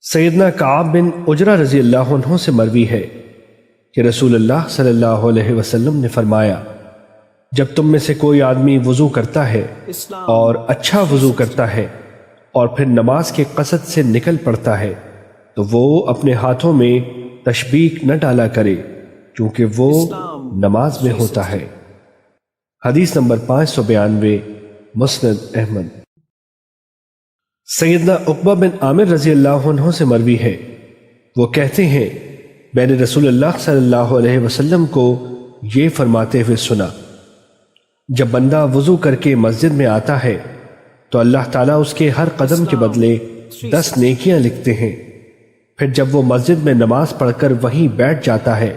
سیدنا کعب بن عجرہ رضی اللہ عنہ سے مروی ہے کہ رسول اللہ صلی اللہ علیہ وسلم نے فرمایا، جب تم میں سے کوئی آدمی وضو کرتا ہے اور اچھا وضو کرتا ہے اور پھر نماز کے قصد سے نکل پڑتا ہے تو وہ اپنے ہاتھوں میں تشبیک نہ ڈالا کرے کیونکہ وہ نماز میں ہوتا ہے۔ حدیث نمبر 592، مسند احمد۔ سیدنا عقبہ بن عامر رضی اللہ عنہ سے مروی ہے، وہ کہتے ہیں میں نے رسول اللہ صلی اللہ علیہ وسلم کو یہ فرماتے ہوئے سنا، جب بندہ وضو کر کے مسجد میں آتا ہے تو اللہ تعالیٰ اس کے ہر قدم کے بدلے 10 نیکیاں لکھتے ہیں، پھر جب وہ مسجد میں نماز پڑھ کر وہیں بیٹھ جاتا ہے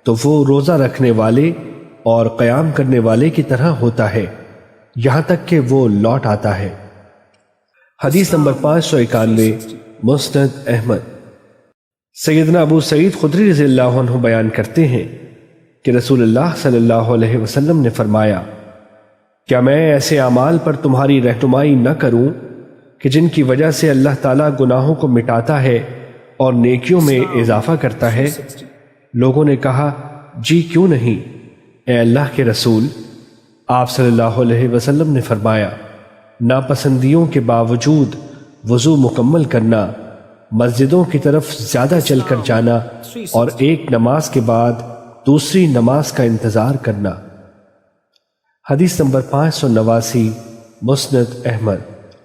تو وہ روزہ رکھنے والے اور قیام کرنے والے کی طرح ہوتا ہے یہاں تک کہ وہ لوٹ آتا ہے۔ حدیث نمبر 591، مسند احمد۔ سیدنا ابو سعید خدری رضی اللہ عنہ بیان کرتے ہیں کہ رسول اللہ صلی اللہ علیہ وسلم نے فرمایا، کیا میں ایسے اعمال پر تمہاری رہنمائی نہ کروں کہ جن کی وجہ سے اللہ تعالیٰ گناہوں کو مٹاتا ہے اور نیکیوں میں اضافہ کرتا ہے؟ لوگوں نے کہا، جی کیوں نہیں اے اللہ کے رسول۔ آپ صلی اللہ علیہ وسلم نے فرمایا، ناپسندیوں کے باوجود وضو مکمل کرنا، مسجدوں کی طرف زیادہ چل کر جانا اور ایک نماز کے بعد دوسری نماز کا انتظار کرنا۔ حدیث نمبر 589، مسند احمد۔